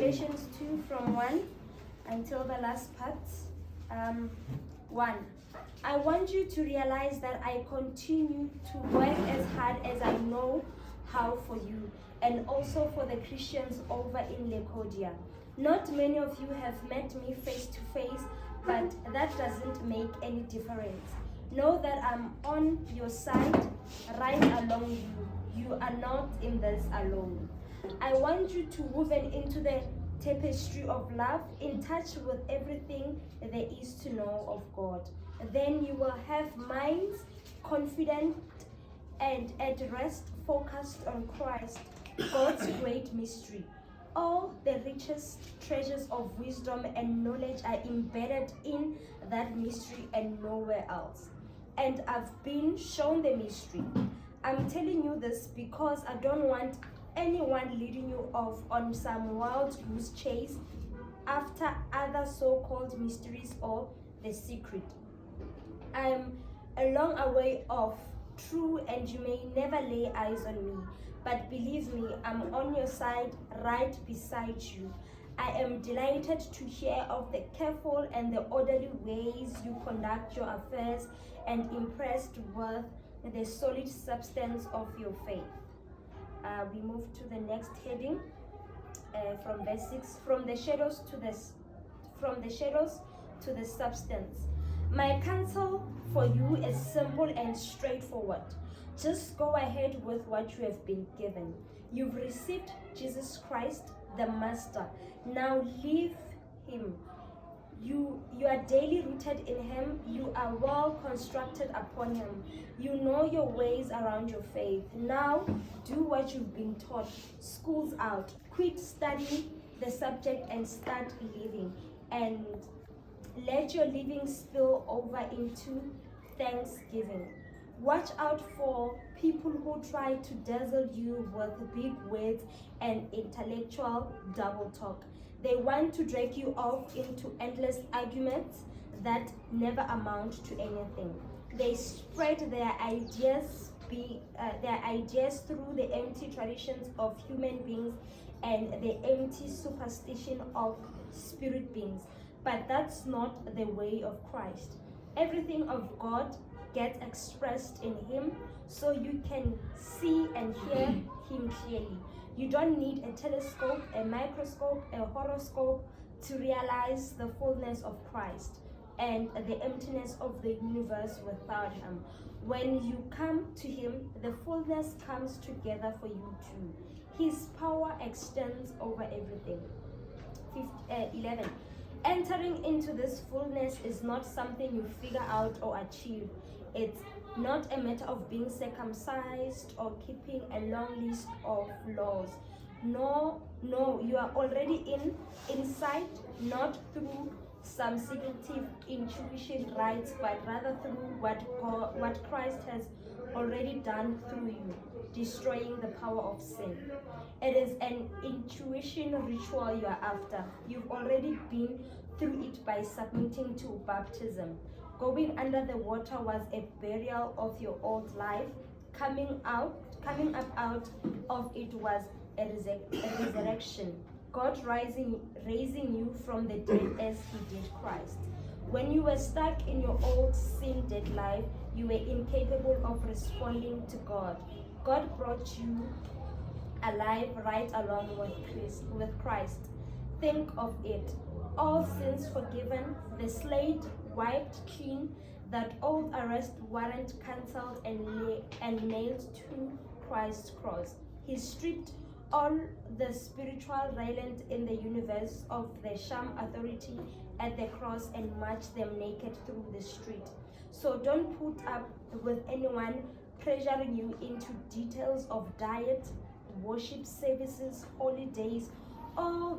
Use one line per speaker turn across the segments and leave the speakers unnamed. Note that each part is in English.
Galatians 2 from 1 until the last part. 1. I want you to realize that I continue to work as hard as I know how for you, and also for the Christians over in Laodicea. Not many of you have met me face to face, but that doesn't make any difference. Know that I'm on your side, right along you. You are not in this alone. I want you to woven into the tapestry of love, in touch with everything there is to know of God. Then you will have minds confident and at rest, focused on Christ, God's great mystery. All the richest treasures of wisdom and knowledge are embedded in that mystery and nowhere else. And I've been shown the mystery. I'm telling you this because I don't want anyone leading you off on some wild goose chase after other so-called mysteries or the secret. I'm a long way off, true, and you may never lay eyes on me, but believe me, I'm on your side, right beside you. I am delighted to hear of the careful and the orderly ways you conduct your affairs, and impressed with the solid substance of your faith. We move to the next heading, from verse 6. From the shadows to the substance. My counsel for you is simple and straightforward. Just go ahead with what you have been given. You've received Jesus Christ, the Master. Now live Him. You are daily rooted in Him. You are well constructed upon Him. You know your ways around your faith. Now do what you've been taught. School's out. Quit studying the subject and start living. And let your living spill over into thanksgiving. Watch out for people who try to dazzle you with big words and intellectual double talk. They want to drag you off into endless arguments that never amount to anything. They spread their ideas through the empty traditions of human beings and the empty superstition of spirit beings. But that's not the way of Christ. Everything of God gets expressed in Him, so you can see and hear Him clearly. You don't need a telescope, a microscope, a horoscope to realize the fullness of Christ and the emptiness of the universe without Him. When you come to Him, the fullness comes together for you too. His power extends over everything. 11. Entering into this fullness is not something you figure out or achieve. It's not a matter of being circumcised or keeping a long list of laws. No, you are already inside, not through some secretive intuition rights, but rather through what Christ has already done through you, destroying the power of sin. It is an intuition ritual you are after. You've already been through it by submitting to baptism. Going under the water was a burial of your old life. Coming up out of it was a resurrection. God raising you from the dead as He did Christ. When you were stuck in your old sin-dead life, you were incapable of responding to God. God brought you alive right along with Christ. Think of it. All sins forgiven, the slate wiped clean, that old arrest warrant cancelled and nailed to Christ's cross. He stripped all the spiritual reliant in the universe of the sham authority at the cross and marched them naked through the street. So don't put up with anyone pressuring you into details of diet, worship services, holidays. All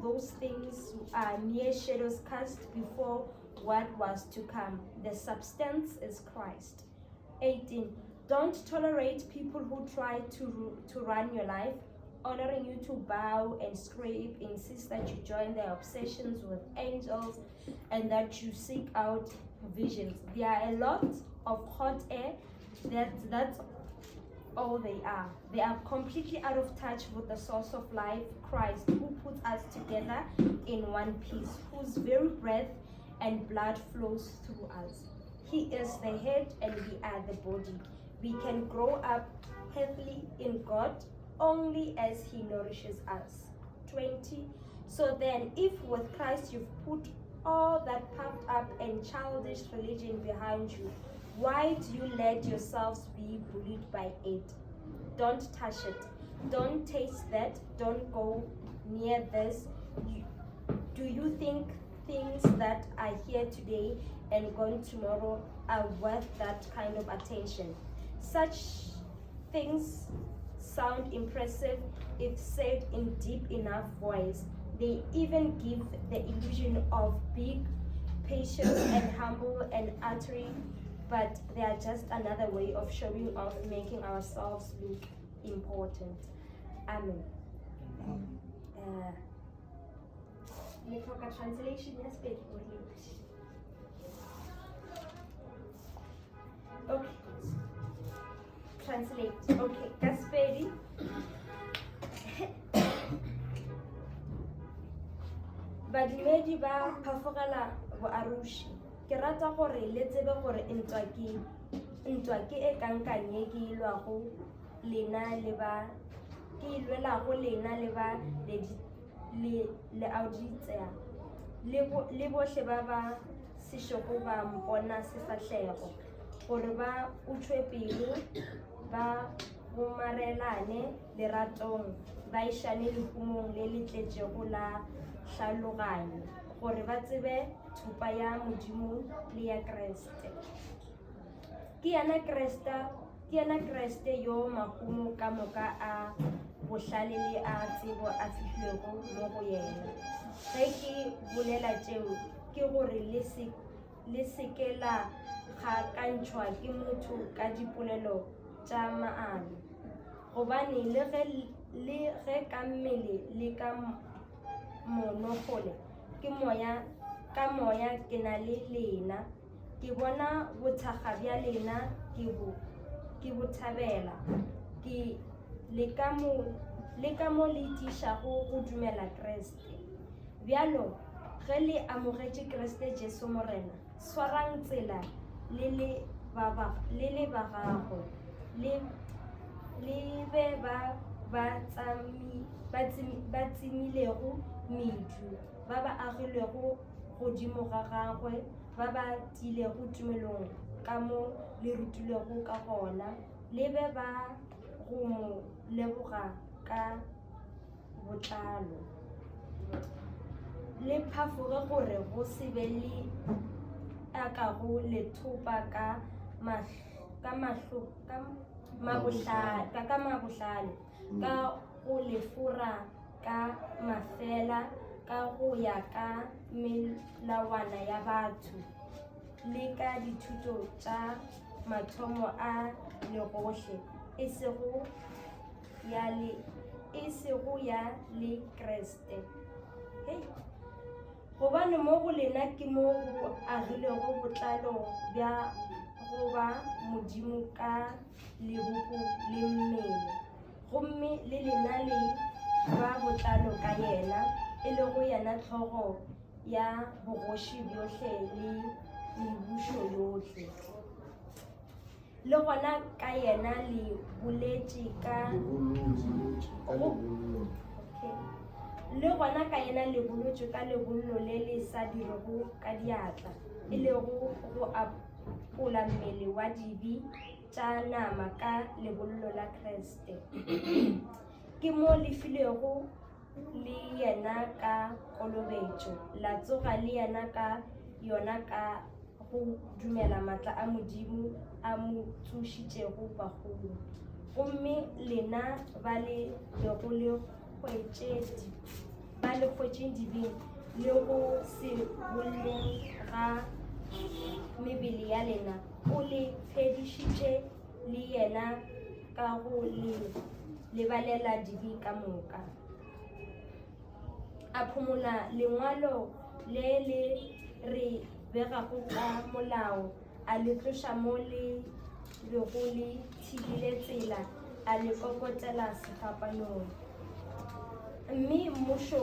those things are mere shadows cast before what was to come. The substance is Christ. 18. Don't tolerate people who try to run your life, ordering you to bow and scrape, insist that you join their obsessions with angels, and that you seek out visions. There are a lot of hot air all they are. They are completely out of touch with the source of life, Christ, who puts us together in one piece, whose very breath and blood flows through us. He is the head and we are the body. We can grow up healthily in God only as He nourishes us. 20. So then, if with Christ you've put all that puffed up and childish religion behind you, why do you let yourselves be bullied by it? Don't touch it. Don't taste that. Don't go near this. Do you think things that are here today and gone tomorrow are worth that kind of attention? Such things sound impressive if said in deep enough voice. They even give the illusion of big, patient, and humble and uttering, but they are just another way of showing off, making ourselves look important. Amen. We talk a translation, yes, baby. Okay. Translate. Okay, Gasperi. Badimedi ba phafogela boarushi. Ke rata gore le tsebe gore ntwa ke e kankanye ke ilwago lena le ba ke ilwelago lena le ba le auditzea le bohle ba ba sešogo ba mpona sefahlego gore ba utswe pelo ba gomarelane leratong ba išane lehumong le letletšego la tlhaloganyo gore ba tsebe thupa ya modimo le ya Kreste. Ke yana Kreste yo mahumo ka moka a bohlale le a tsebo a fihlilego mo go yena. Ge ke bolela tšeo ke gore le seke la kgakantšhwa ke motho ka dipolelo tša maano, gobane le ge ka mmele le ka monokgole ka moya ke na le lena, ke bona bothakga bja lena ke bo thabela, ke le ka mo le tišago go dumela Kreste. Bjalo ge le amogetše Kreste Jesu morena, swarang tsela le le ba gago, le be ba tsimilego medu, ba ba agilego godimo ga gagwe, ba ba tilego tumelong ka mo le rutilego ka gona, le be ba go mo leboga ka botlalo. Le phafoge gore go se be le akago lethopa ka mabohlale, ka go lefora ka mafela, ka go ya ka melawana ya batho, le ka dithuto tša mathomo a legohle, e sego ya le Kreste. Gobane mo go lena ke mo go agilego botlalo bja go ba modimo ka lebopo le mmele, gomme le lena le ba botlalo ka yena, e le go yena tlhogo ya bogoši bjohle le mebušo yohle. Le gona ka yena le boletše ka le gona ka yena le bolotšwe ka lebollo le le sa dirego ka diatla, e lego go apola mmele wa dibi tša nama ka lebollo la Kreste. Ke mo le filego le yena ka kolobetšo, la tsoga le yena ka yona ka go dumela maatla a modimo a mo tsošitšego bagolo. Gomme lena ba le bego le kgwetšeng dibeng le go se bolleng ga mebele ya lena, o le phedišitše le yena ka go le lebalela dibi ka moka. A phomola lengwalo le le re begago ka molao, a le tloša mo le bego le thibile tsela a le kokotela sefapanong. Mme mmušo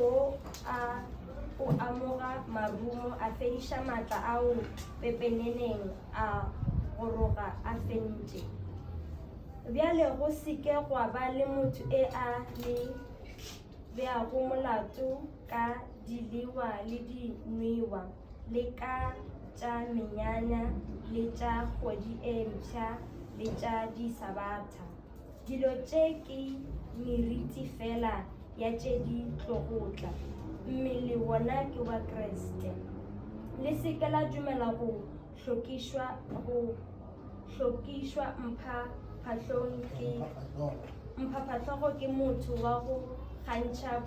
o amoga marumo a fediša maatla ao pepeneneng a goroga a fentše. Bjale go seke gwa ba le motho e a le beago molato ka diliwa le dinwiwa le ka tša menyanya le tša kgwedi e mpšha le tša disabatha. Dilo tše ke meriti fela ya tše di tlogotla, mmele wona ke wa Kriste. Le seke la dumela go hlokišwa mphaphahlogo ke motho wa go kgantšha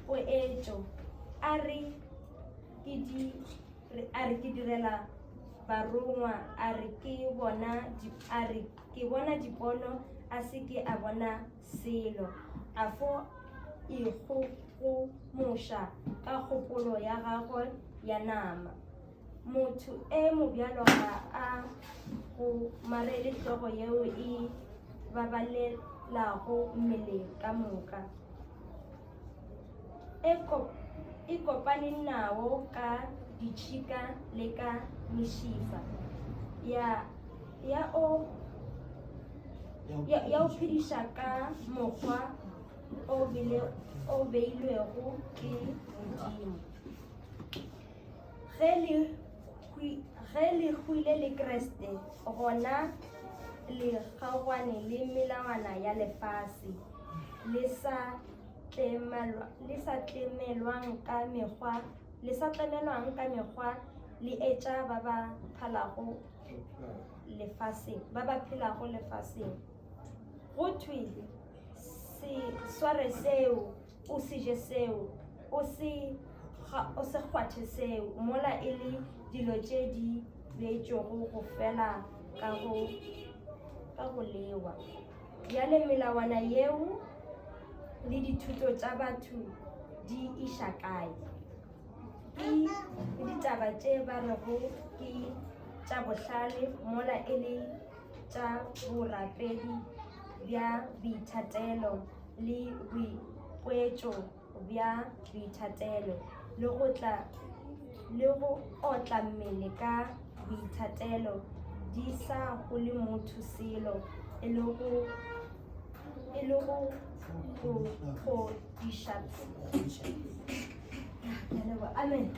boipoetšo. A re ke direla barongwa, a re ke bona dipono, a se ke a bona selo, a fo ikgogomoša ka kgopolo ya gagwe ya nama. Motho e mobjalo ga a go marele hlogo yeo e babalelago mmele ka moka. E kopane nao ka ditšhika le ka mešifa ya o phediša ka mokgwa o beilwego ke Modimo. Ge le hwile le Kriste, gona le kgaogane le melawana ya lefase, le sa tlemelwang ka mekgwa le etša ba ba phelago lefaseng. Go thwe se sware seo, o se je seo, o se kgwathe seo, mola e le dilo tše di beetšego go fela ka go lewa. Bjale melawana yeo le dithuto tša batho di iša kae? Ke ditaba tše ba rego ke tša bohlale, mola e le tša borapedi bja boithatelo le boipoetšo bja boithatelo, le go otla mmele ka boithatelo, di sa gole motho selo, e le go godiša. Amen.